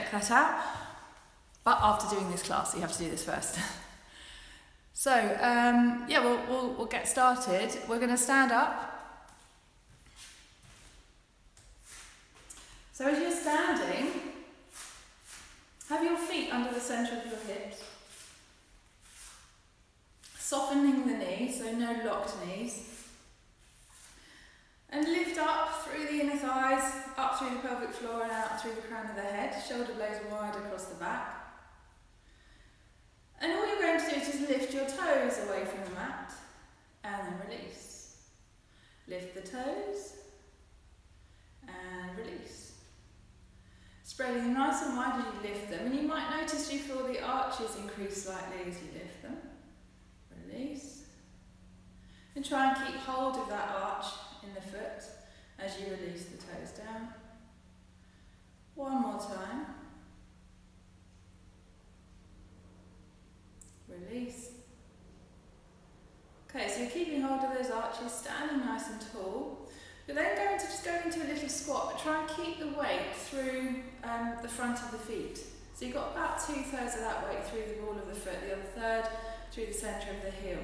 check that out. But after doing this class, you have to do this first. So, yeah, we'll get started. We're going to stand up. So as you're standing, have your feet under the centre of your hips. Softening the knees, so no locked knees. And lift up through the inner thighs, up through the pelvic floor and out through the crown of the head. Shoulder blades wide across the back. And all you're going to do is just lift your toes away from the mat and then release. Lift the toes and release. Spreading them nice and wide as you lift them, and you might notice you feel the arches increase slightly as you lift them. Release. And try and keep hold of that arch in the foot as you release the toes down. One more time. Release. Okay, so you're keeping hold of those arches, standing nice and tall. You're then going to just go into a little squat, but try and keep the weight through the front of the feet. So you've got about 2/3 of that weight through the ball of the foot, the other third through the centre of the heel.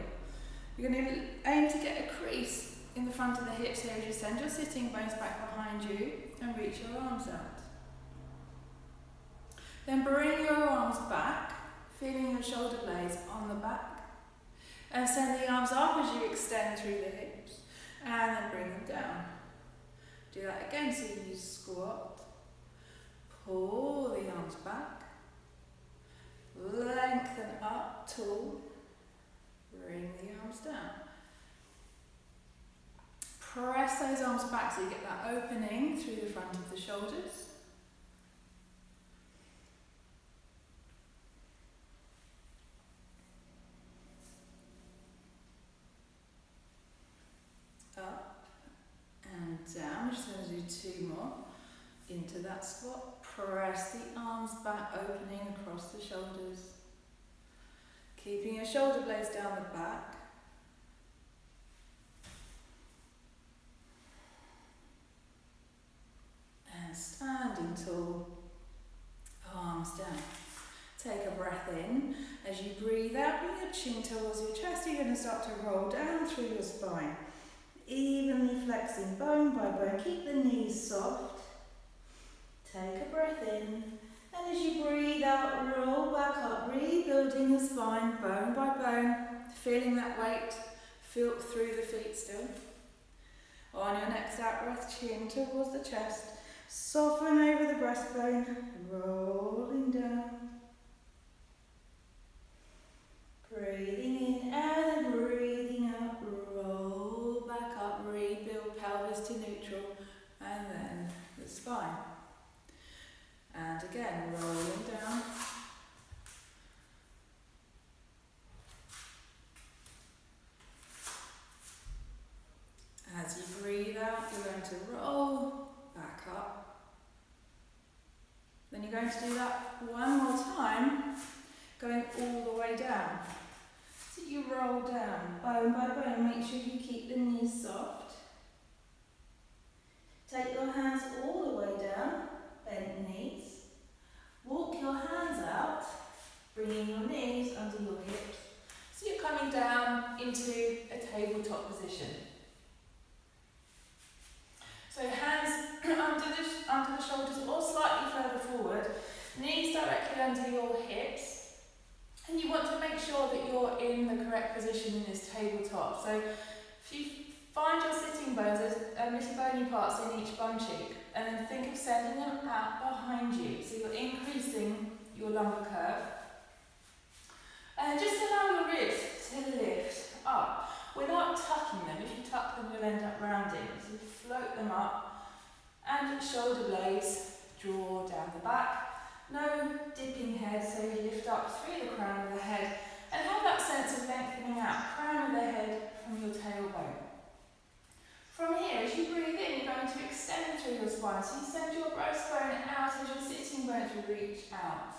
You're going to aim to get a crease in the front of the hips here as you send your sitting bones back behind you and reach your arms out. Then bring your arms back, feeling your shoulder blades on the back, and send the arms up as you extend through the hips, and then bring them down. Do that again, so you squat, pull the arms back, lengthen up, tall, bring the arms down. Press those arms back so you get that opening through the front of the shoulders. Up and down. We're just going to do 2 more. Into that squat. Press the arms back, opening across the shoulders. Keeping your shoulder blades down the back. And standing tall, arms down. Take a breath in. As you breathe out, bring your chin towards your chest. You're going to start to roll down through your spine. Evenly flexing bone by bone. Keep the knees soft. Take a breath in. And as you breathe out, roll back up, rebuilding the spine bone by bone. Feeling that weight feel through the feet still. On your next out breath, chin towards the chest. Soften over the breastbone, rolling down. Breathing in and then breathing out, roll back up, rebuild pelvis to neutral, and then the spine. And again, rolling down. As you breathe out, you're going to roll back up. Then you're going to do that one more time, going all the way down. So you roll down, bone by bone, make sure you keep the knees soft. Take your hands all the way down, bent knees. Walk your hands out, bringing your knees under your hips. So you're coming down into a tabletop position. So hands under the shoulders or slightly further forward, knees directly under your hips, and you want to make sure that you're in the correct position in this tabletop. So if you find your sitting bones, there's little bony parts in each bum cheek, and then think of sending them out behind you. So you're increasing your lumbar curve. And just allow your ribs to lift up without tucking them. If you tuck them, you'll end up rounding. So float them up, and shoulder blades draw down the back. No dipping head, so you lift up through the crown of the head and have that sense of lengthening out, crown of the head from your tailbone. From here, as you breathe in, you're going to extend through your spine. So you send your breastbone out as your sitting bones will reach out.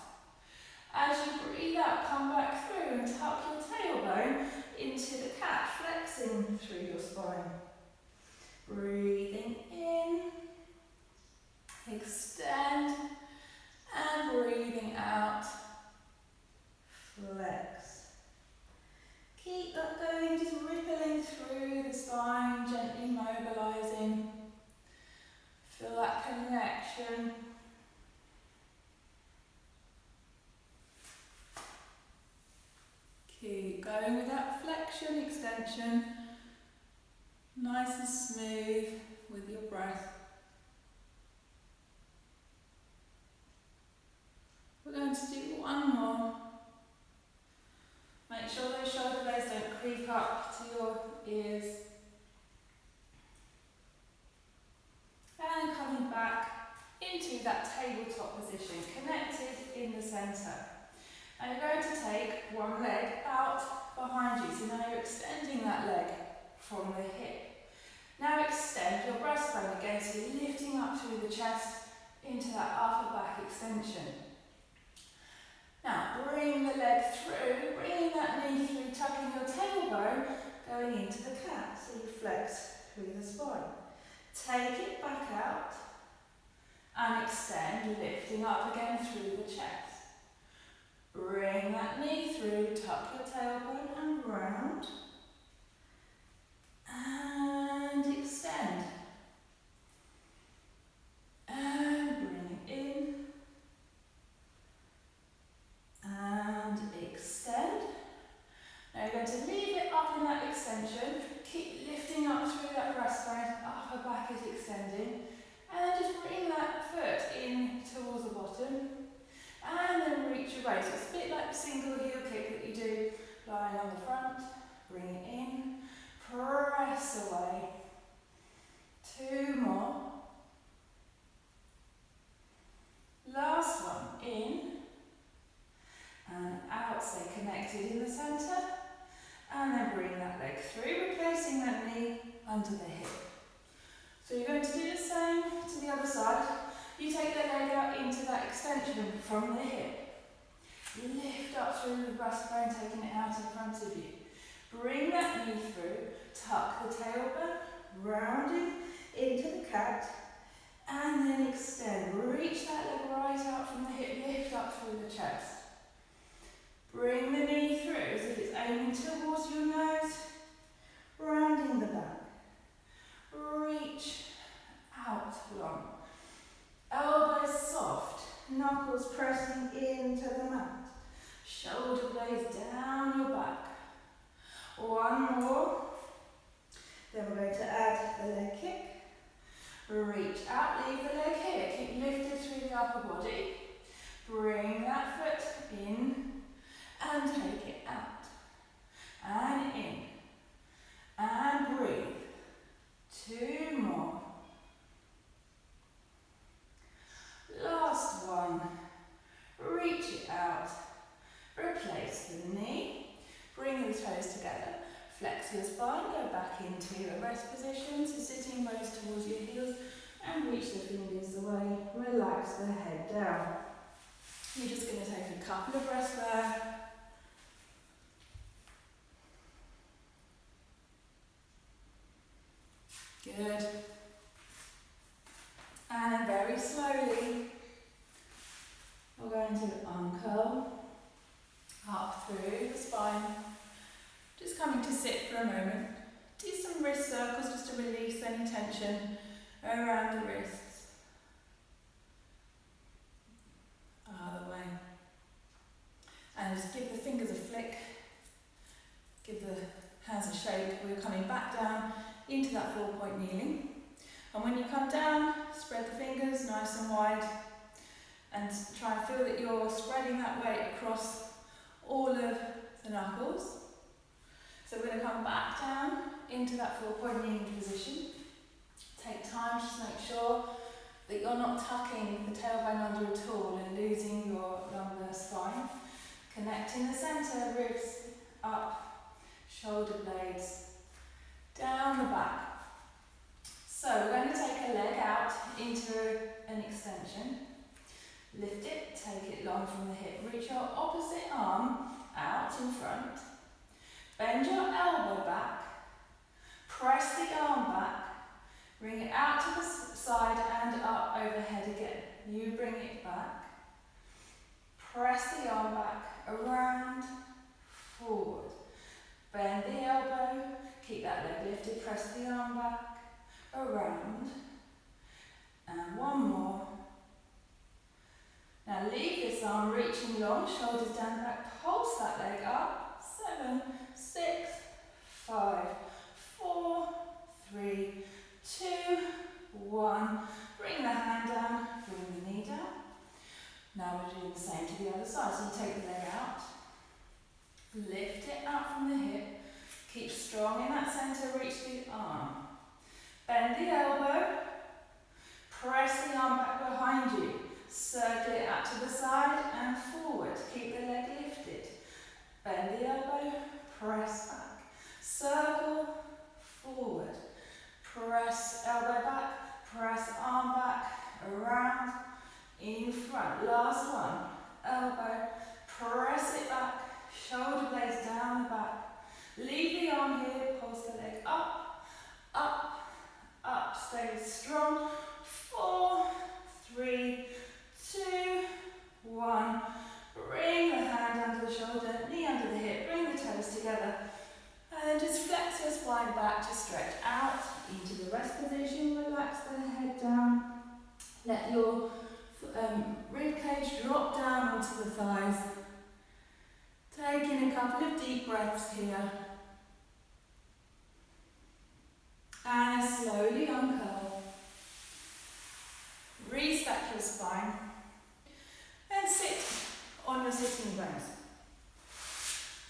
As you breathe out, come back through and tuck your tailbone into the cat, flexing through your spine. Breathing in, extend, and going with that flexion, extension, nice and smooth with your breath. We're going to do one more. Make sure those shoulder blades don't creep up to your ears. And coming back into that tabletop position, connected in the centre. And you're going to take one leg out behind you. So now you're extending that leg from the hip. Now extend your breastbone again, so you're lifting up through the chest into that upper back extension. Now bring the leg through, bringing that knee through, tucking your tailbone, going into the cat. So you flex through the spine. Take it back out and extend, lifting up again through the chest. Bring that knee through, tuck your tailbone and round. And extend. And bring it in. And extend. Now you're going to leave it up in that extension. Keep lifting up through that breastbone, upper back is extending. And then just bring that foot in towards the bottom. And then reach away. So it's a bit like the single heel kick that you do lying on the front. Bring it in. Press away. 2 more. Last one. In. And out. Stay connected in the centre. And then bring that leg through, replacing that knee under the hip. So you're going to do the same to the other side. You take the leg out into that extension from the hip. Lift up through the breastbone, taking it out in front of you. Bring that knee through, tuck the tailbone, rounding into the cat, and then extend. Reach that leg right out from the hip, lift up through the chest. Bring the knee through as if it's aiming towards your nose, rounding the back. Reach out long. Elbows soft, knuckles pressing into the mat. Shoulder blades down your back. One more. Then we're going to add the leg kick. Reach out, leave the leg here. Keep lifted through the upper body. Bring that foot in and take it out. And in. And breathe. 2 more. Last one. Reach it out. Replace the knee. Bring the toes together. Flex your spine. Go back into a rest position. So sitting bones towards your heels. And reach the fingers away. Relax the head down. You're just going to take a couple of breaths there. Good. And very slowly, we're going to uncurl up through the spine. Just coming to sit for a moment. Do some wrist circles just to release any tension around the wrists. Other way. And just give the fingers a flick. Give the hands a shake. We're coming back down into that 4-point kneeling. And when you come down, spread the fingers nice and wide and try and feel that you're spreading that weight across all of the knuckles. So we're going to come back down into that 4-point kneeling position. Take time just to make sure that you're not tucking the tailbone under at all and losing your lumbar spine. Connecting the centre, ribs up, shoulder blades down the back. So we're going to take a leg out into an extension. Lift it, take it long from the hip. Reach your opposite arm out in front. Bend your elbow back. Press the arm back. Bring it out to the side and up overhead again. You bring it back. Press the arm back, around, forward. Bend the elbow. Keep that leg lifted, press the arm back, around, and one more. Now leave this arm reaching long, shoulders down back, pulse that leg up, 7, 6, 5, 4, 3, 2, 1. Bring the hand down, bring the knee down. Now we're doing the same to the other side. So you take the leg out, lift it up from the hip, keep strong in that centre, reach the arm. Bend the elbow, press the arm back behind you, circle it out to the side and forward. Keep the leg lifted. Bend the elbow, press back, circle, forward. Press elbow back, press arm back, around, in front. Last one. Elbow, press it back, shoulder blades down the back. Leave the arm here, pulse the leg up, up, up. Stay strong. 4, 3, 2, 1. Bring the hand under the shoulder, knee under the hip, bring the toes together. And just flex your spine back to stretch out into the rest position. Relax the head down. Let your rib cage drop down onto the thighs. Taking a couple of deep breaths here. And slowly uncurl. Restack your spine. And sit on your sitting bones.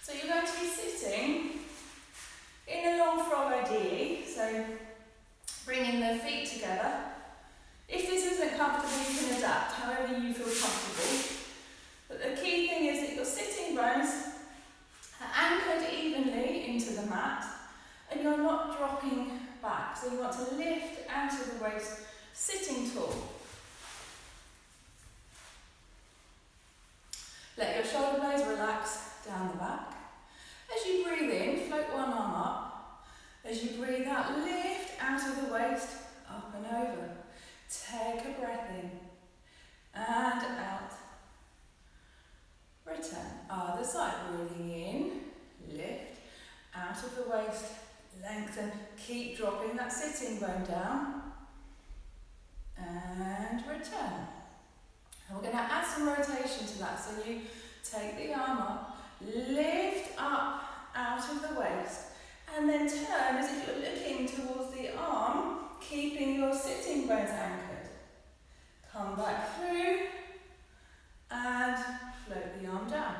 So you're going to be sitting in a long frog ideally, so bringing the feet together. If this isn't comfortable, you can adapt however you feel comfortable. But the key thing is that your sitting bones are anchored evenly into the mat and you're not dropping back. So you want to lift out of the waist, sitting tall. Let your shoulder blades relax down the back. As you breathe in, float one arm up. As you breathe out, lift out of the waist, up and over. Take a breath in and out. Return. Other side, breathing in, lift, out of the waist, lengthen. Keep dropping that sitting bone down. And return. And we're going to add some rotation to that. So you take the arm up, lift up out of the waist, and then turn as if you're looking towards the arm, keeping your sitting bones anchored. Come back through and float the arm down.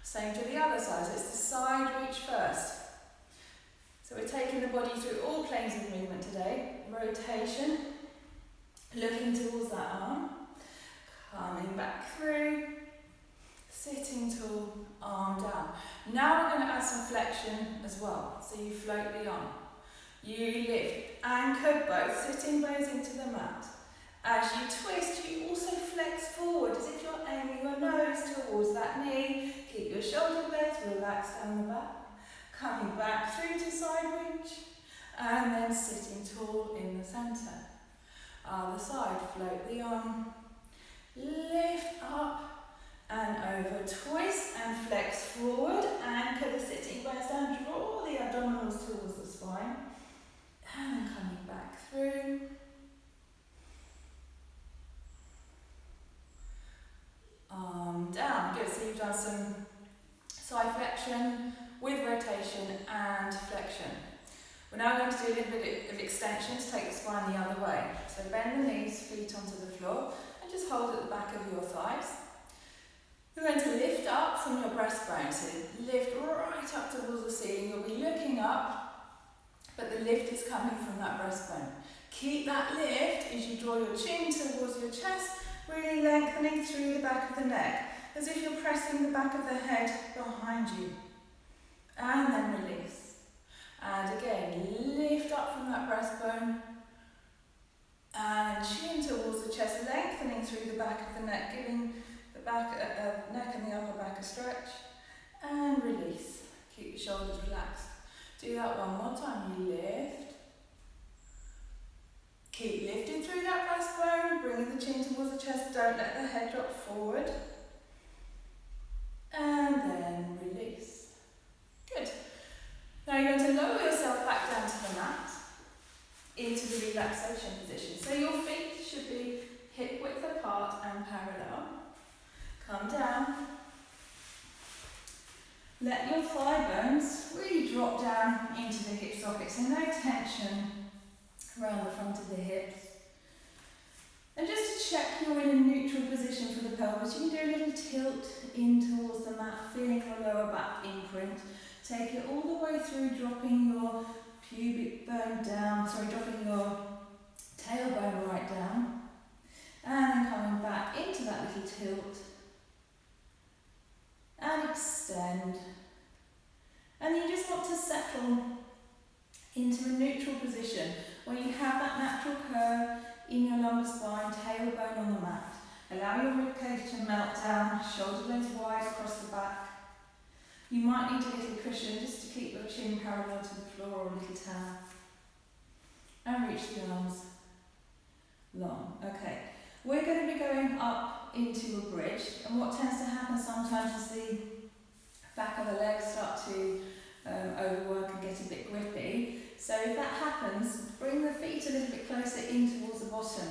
Same to the other side, so it's the side reach first. So we're taking the body through all planes of movement today. Rotation, looking towards that arm, coming back through, sitting tall, arm down. Now we're going to add some flexion as well. So you float the arm. You lift, anchor both sitting bones into the mat. As you twist, you also flex forward as if you're aiming your nose towards that knee. Keep your shoulder blades relaxed down the back. Coming back through to side reach. And then sitting tall in the centre. Other side, float the arm. Lift up and over, twist and flex forward, anchor the sitting bones down, draw the abdominals towards the spine, and then coming back through. Arm down. Good, so you've done some side flexion with rotation and flexion. We're now going to do a little bit of extension to take the spine the other way. So bend the knees, feet onto the floor, and just hold at the back of your thighs. You're going to lift up from your breastbone, so lift right up towards the ceiling. You'll be looking up, but the lift is coming from that breastbone. Keep that lift as you draw your chin towards your chest, really lengthening through the back of the neck, as if you're pressing the back of the head behind you. And then release. And again, lift up from that breastbone, and chin towards the chest, lengthening through the back of the neck, giving the back, neck and the upper back a stretch, and release. Keep your shoulders relaxed. Do that one more time. You lift. Keep lifting through that breastbone, bringing the chin towards the chest. Don't let the head drop forward. And then release. Good. Now you're going to lower yourself back down to the mat, into the relaxation position. So your feet should be hip width apart and parallel. Come down. Let your thigh bones really drop down into the hip sockets, so no tension around the front of the hips. And just to check you're in a neutral position for the pelvis, you can do a little tilt in towards the mat, feeling your lower back imprint. Take it all the way through, dropping your pubic bone down, dropping your tailbone right down. And then coming back into that little tilt. And extend. And you just want to settle into a neutral position where you have that natural curve in your lumbar spine, tailbone on the mat. Allow your ribcage to melt down, shoulder blades wide across the back. You might need a little cushion just to keep your chin parallel to the floor, or a little towel. And reach the arms long. Okay, we're going to be going up into a bridge, and what tends to happen sometimes is the back of the legs start to overwork and get a bit grippy. So if that happens, bring the feet a little bit closer in towards the bottom.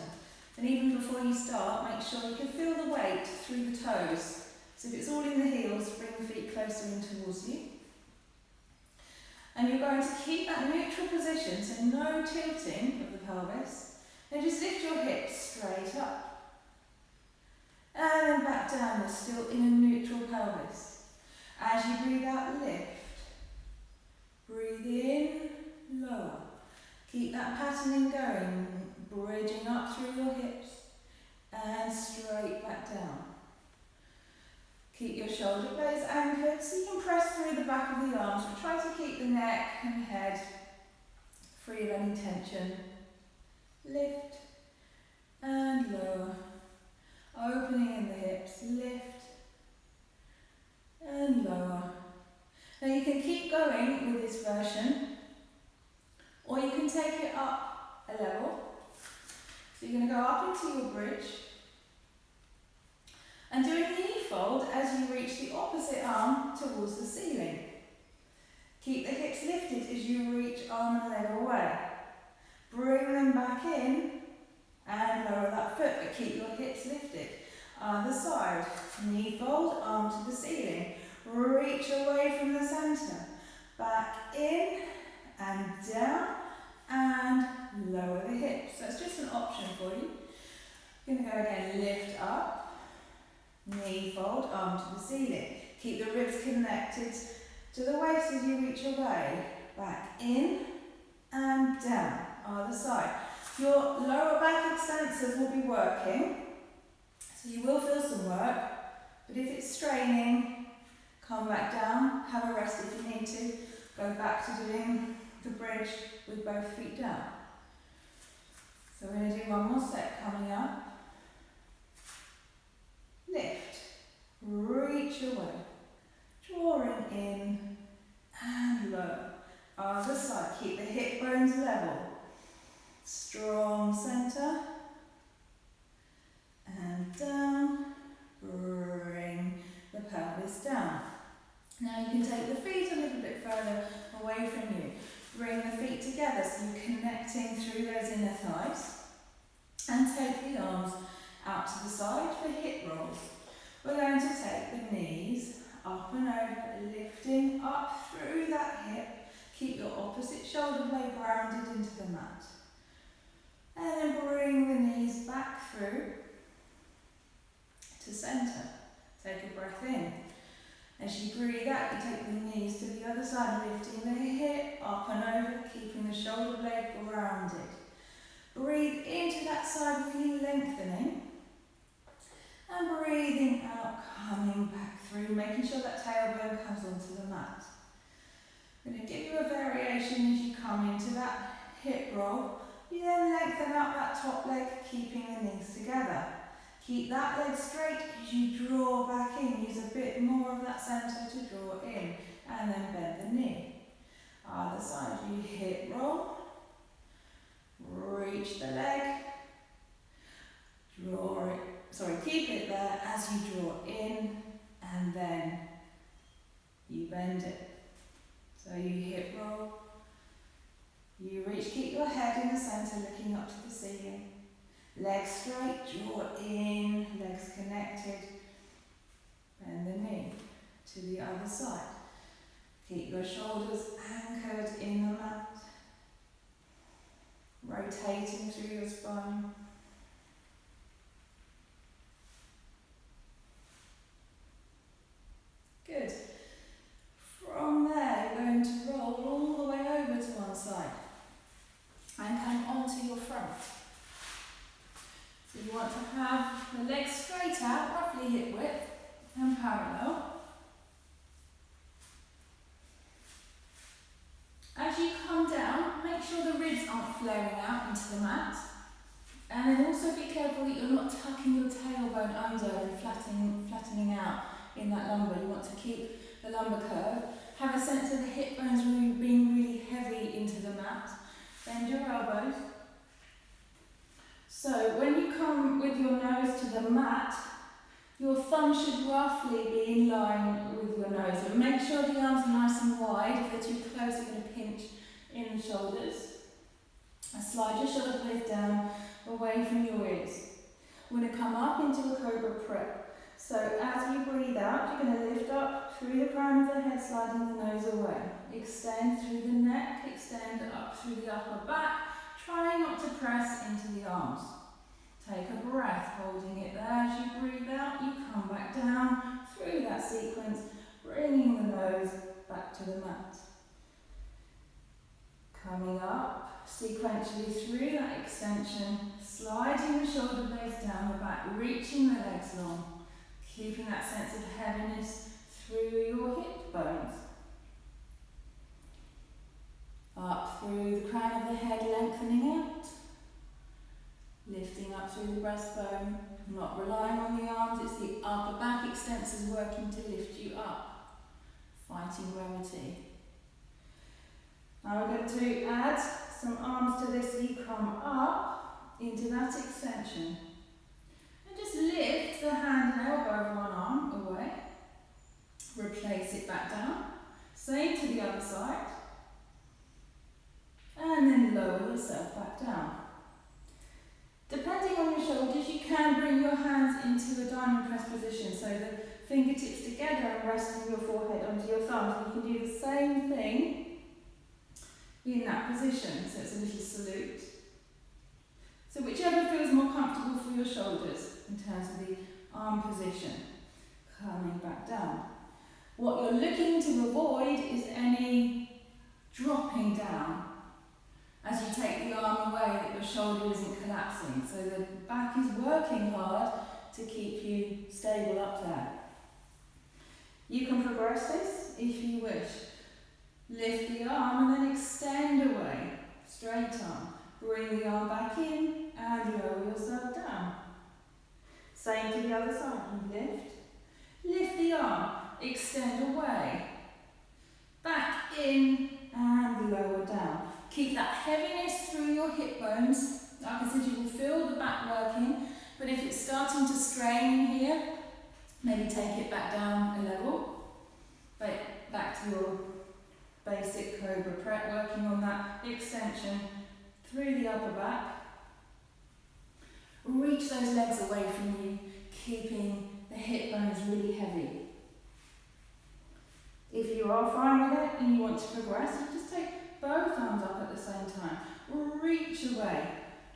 And even before you start, make sure you can feel the weight through the toes. So if it's all in the heels, bring the feet closer in towards you. And you're going to keep that neutral position, so no tilting of the pelvis. And just lift your hips straight up. And then back down, you're still in a neutral pelvis. As you breathe out, lift. Breathe in, lower. Keep that patterning going, bridging up through your hips and straight back down. Keep your shoulder blades anchored so you can press through the back of the arms, but try to keep the neck and head free of any tension. Lift and lower. Opening in the hips, lift and lower. Now you can keep going with this version, or you can take it up a level. So you're going to go up into your bridge and do a knee fold as you reach the opposite arm towards the ceiling. Keep the hips lifted as you reach arm and leg away. Bring them back in and lower that foot, but keep your hips lifted. Other side, knee fold, arm to the ceiling. Reach away from the centre. Back in and down and lower the hips. So it's just an option for you. You're going to go again, lift up, knee fold, arm to the ceiling. Keep the ribs connected to the waist as you reach away. Back in and down. Other side. Your lower back extensors will be working, so you will feel some work, but if it's straining, come back down, have a rest if you need to, go back to doing the bridge with both feet down. So we're going to do one more set coming up. Lift, reach away, drawing in and low. Other side, keep the hip bones level. Strong centre and down, bring the pelvis down. Now you can take the feet a little bit further away from you. Bring the feet together so you're connecting through those inner thighs. And take the arms out to the side for hip rolls. We're going to take the knees up and over, lifting up through that hip. Keep your opposite shoulder blade grounded into the mat. And then bring the knees back through to centre. Take a breath in. As you breathe out, you take the knees to the other side, lifting the hip up and over, keeping the shoulder blade grounded. Breathe into that side, really lengthening. And breathing out, coming back through, making sure that tailbone comes onto the mat. I'm going to give you a variation as you come into that hip roll. You then lengthen out that top leg, keeping the knees together. Keep that leg straight as you draw back in. Use a bit more of that centre to draw in. And then bend the knee. Other side, you hip roll. Reach the leg. Draw it. Keep it there as you draw in. And then you bend it. So you hip roll. You reach, keep your head in the centre, looking up to the ceiling. Legs straight, draw in, legs connected. Bend the knee to the other side. Keep your shoulders anchored in the mat, rotating through your spine. Good. From there, you're going to roll all the way over to one side and come onto your front. So you want to have the legs straight out, roughly hip width and parallel. As you come down, make sure the ribs aren't flaring out into the mat. And then also be careful that you're not tucking your tailbone under and flattening out in that lumbar. You want to keep the lumbar curve. Have a sense of the hip bones being really heavy into the mat. Bend your elbows. So when you come with your nose to the mat, your thumb should roughly be in line with your nose. And make sure the arms are nice and wide. If they're too close, you're going to pinch in the shoulders. And slide your shoulder blades down away from your ears. We're going to come up into a cobra prep. So as you breathe out, you're going to lift up through the crown of the head, sliding the nose away. Extend through the neck, extend up through the upper back. Try not to press into the arms. Take a breath, holding it there. As you breathe out, you come back down through that sequence, bringing the nose back to the mat. Coming up, sequentially through that extension, sliding the shoulder blades down the back, reaching the legs long, keeping that sense of heaviness through your hip bones. Up through the crown of the head, lengthening out. Lifting up through the breastbone, not relying on the arms, it's the upper back extensors working to lift you up, fighting gravity. Now we're going to add some arms to this so you come up into that extension. And just lift the hand and elbow of one arm away, replace it back down, same to the other side, and then lower yourself back down. Depending on your shoulders, you can bring your hands into a diamond press position, so the fingertips together and resting your forehead onto your thumbs. You can do the same thing in that position, so it's a little salute. So whichever feels more comfortable for your shoulders in terms of the arm position. Coming back down. What you're looking to avoid is any dropping down as you take the arm away, that your shoulder isn't collapsing. So the back is working hard to keep you stable up there. You can progress this if you wish. Lift the arm and then extend away. Straight arm. Bring the arm back in and lower yourself down. Same to the other side. You lift. Lift the arm. Extend away. Back in and lower down. Keep that heaviness through your hip bones. Like I said, you will feel the back working, but if it's starting to strain here, maybe take it back down a level. Back to your basic cobra prep, working on that extension through the upper back. Reach those legs away from you, keeping the hip bones really heavy. If you are fine with it and you want to progress, you just take both arms up at the same time. Reach away.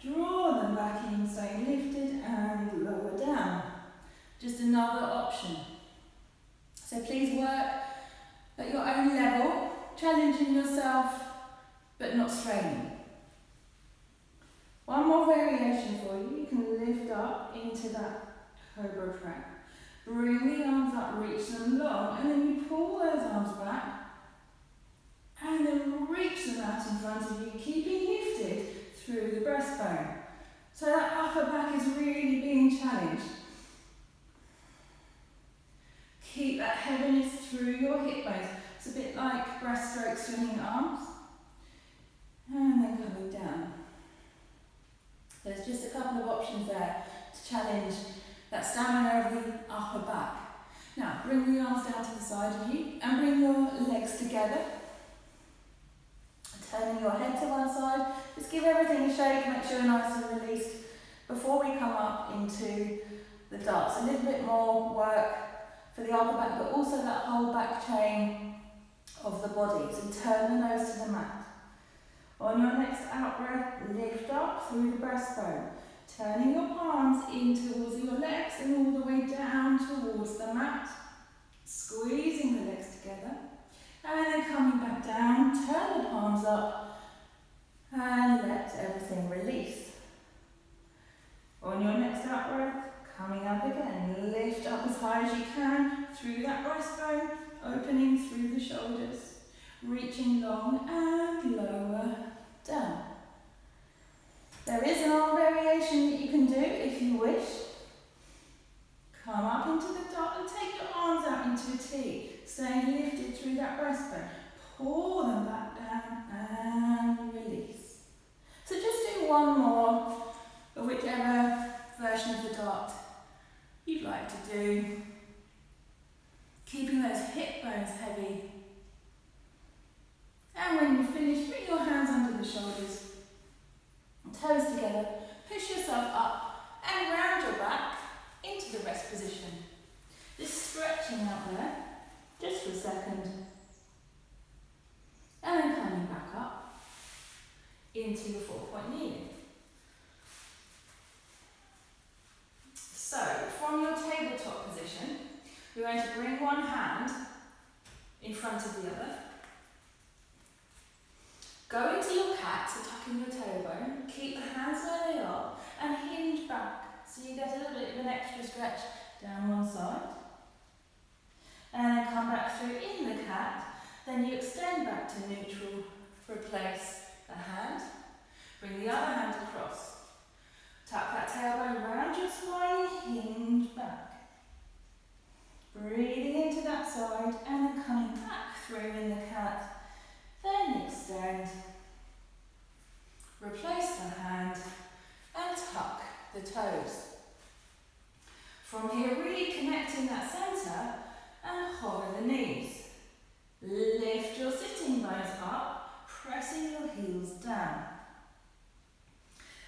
Draw them back in, stay lifted and lower down. Just another option. So please work at your own level, challenging yourself but not straining. One more variation for you. You can lift up into that cobra prep. Bring the arms up, reach them long, and then you pull those arms back and then reach them out in front of you, keeping lifted through the breastbone. So that upper back is really being challenged. Keep that heaviness through your hip bones. It's a bit like breaststroke swinging arms. And then coming down. There's just a couple of options there to challenge that stamina of the upper back. Now, bring the arms down to the side of you and bring your legs together. Turning your head to one side. Just give everything a shake, make sure you're nice and released before we come up into the darts. A little bit more work for the upper back, but also that whole back chain of the body. So turn the nose to the mat. On your next out breath, lift up through the breastbone, turning your palms in towards your legs and all the way down towards the mat, squeezing the legs together, and then coming back down, turn the palms up and let everything release. On your next out breath, coming up again, lift up as high as you can through that breastbone, opening through the shoulders, reaching long and lower down. There is an arm variation that you can do if you wish. Come up into the dot and take your arms out into a T, staying lifted through that breastbone. Pull them back down and release. So just do one more of whichever version of the dot you'd like to do. Keeping those hip bones heavy. And when you finish, bring your hands under the shoulders, toes together, push yourself up and round your back into the rest position. Just stretching out there, just for a second. And then coming back up into your 4-point kneeling. So, from your tabletop position, you're going to bring one hand in front of the other. Go into your cat, so tuck in your tailbone, keep the hands where they are, and hinge back, so you get a little bit of an extra stretch down one side. And then come back through in the cat, then you extend back to neutral, replace the hand, bring the other hand across. Tuck that tailbone around your spine, hinge back. Breathing into that side, and then coming back through in the cat. Then extend, replace the hand and tuck the toes. From here, really connecting that centre and hover the knees. Lift your sitting bones up, pressing your heels down.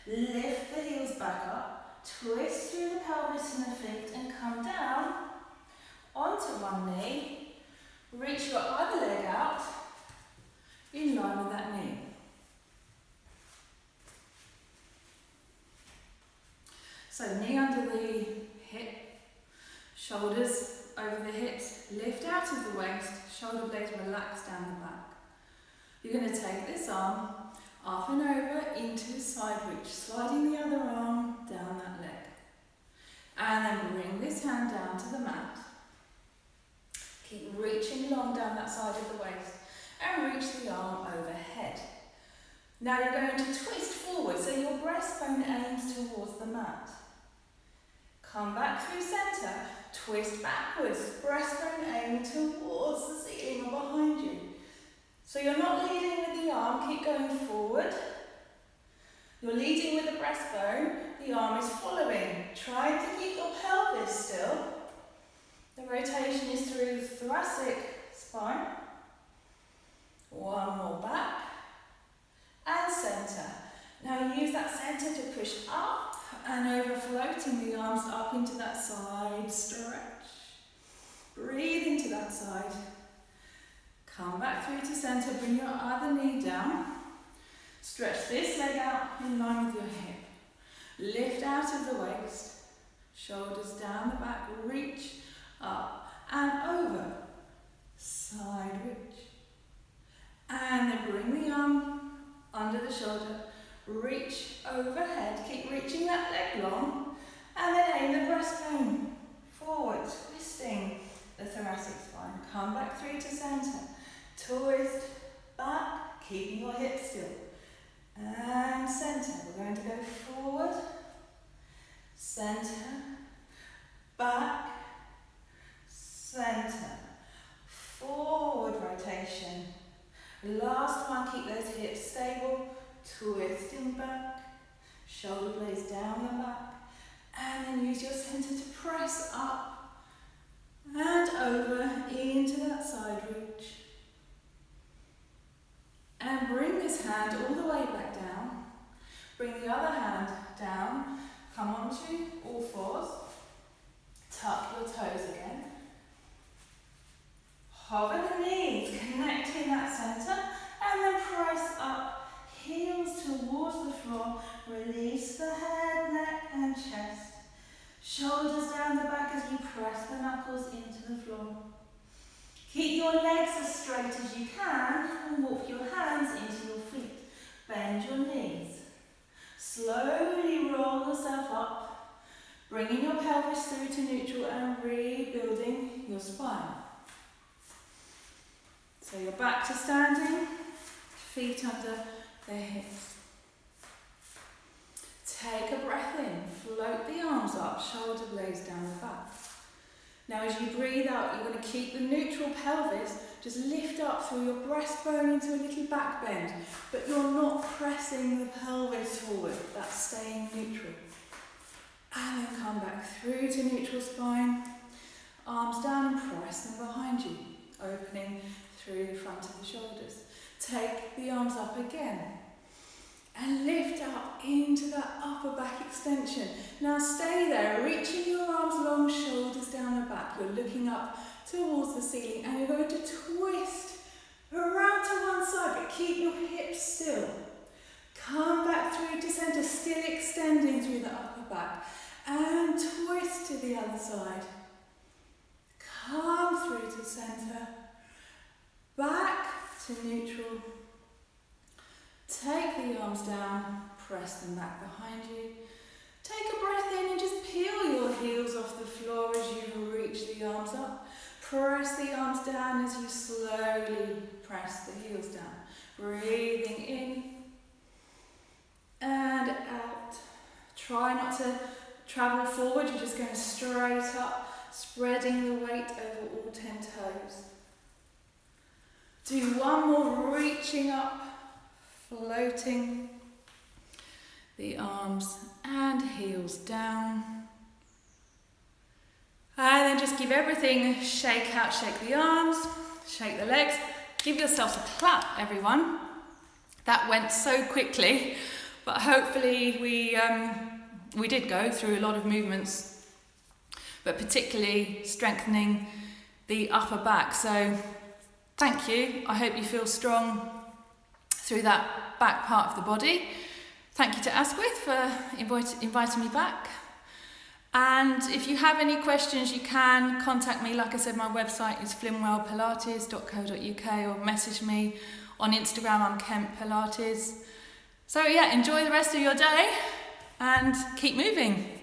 Lift the heels back up, twist through the pelvis and the feet and come down onto one knee. Reach your other leg out in line with that knee. So knee under the hip, shoulders over the hips, lift out of the waist, shoulder blades relax down the back. You're going to take this arm up and over into side reach, sliding the other arm down that leg. And then bring this hand down to the mat. Keep reaching long down that side of the waist and reach the arm overhead. Now you're going to twist forward so your breastbone aims towards the mat. Come back through centre, twist backwards, breastbone aiming towards the ceiling or behind you. So you're not leading with the arm, keep going forward. You're leading with the breastbone, the arm is following. Try to keep your pelvis still. The rotation is through the thoracic spine. One more back and centre. Now use that centre to push up and over, floating the arms up into that side stretch. Breathe into that side. Come back through to centre, bring your other knee down. Stretch this leg out in line with your hip. Lift out of the waist, shoulders down the back, reach up and over, side reach. And then bring the arm under the shoulder, reach overhead, keep reaching that leg long, and then aim the breastbone forward, twisting the thoracic spine. Come back through to centre, twist back, keeping your hips still, and centre. We're going to go forward, centre, back, centre, forward rotation. Last one, keep those hips stable, twisting back, shoulder blades down the back, and then use your centre to press up and over into that side reach. And bring this hand all the way back down. Bring the other hand down, come onto all fours, tuck your toes again. Hover the knees, connect towards the floor. Release the head, neck and chest. Shoulders down the back as you press the knuckles into the floor. Keep your legs as straight as you can and walk your hands into your feet. Bend your knees. Slowly roll yourself up, bringing your pelvis through to neutral and rebuilding your spine. So you're back to standing, feet under the hips. Take a breath in, float the arms up, shoulder blades down the back. Now as you breathe out, you're going to keep the neutral pelvis, just lift up through your breastbone into a little back bend, but you're not pressing the pelvis forward, that's staying neutral. And then come back through to neutral spine, arms down and press them behind you, opening through the front of the shoulders. Take the arms up again and lift up into that upper back extension. Now stay there, reaching your arms long, shoulders down the back. You're looking up towards the ceiling and you're going to twist around to one side, but keep your hips still. Come back through to centre, still extending through the upper back, and twist to the other side. Come through to centre, back to neutral. Take the arms down, press them back behind you. Take a breath in and just peel your heels off the floor as you reach the arms up. Press the arms down as you slowly press the heels down. Breathing in and out. Try not to travel forward, you're just going straight up, spreading the weight over all 10 toes. Do one more, reaching up, floating the arms and heels down. And then just give everything a shake out, shake the arms, shake the legs. Give yourselves a clap, everyone. That went so quickly, but hopefully we did go through a lot of movements, but particularly strengthening the upper back. So thank you. I hope you feel strong through that back part of the body. Thank you to Asquith for inviting me back. And if you have any questions, you can contact me. Like I said, my website is flimwellpilates.co.uk, or message me on Instagram. I'm Kent Pilates. So yeah, enjoy the rest of your day and keep moving.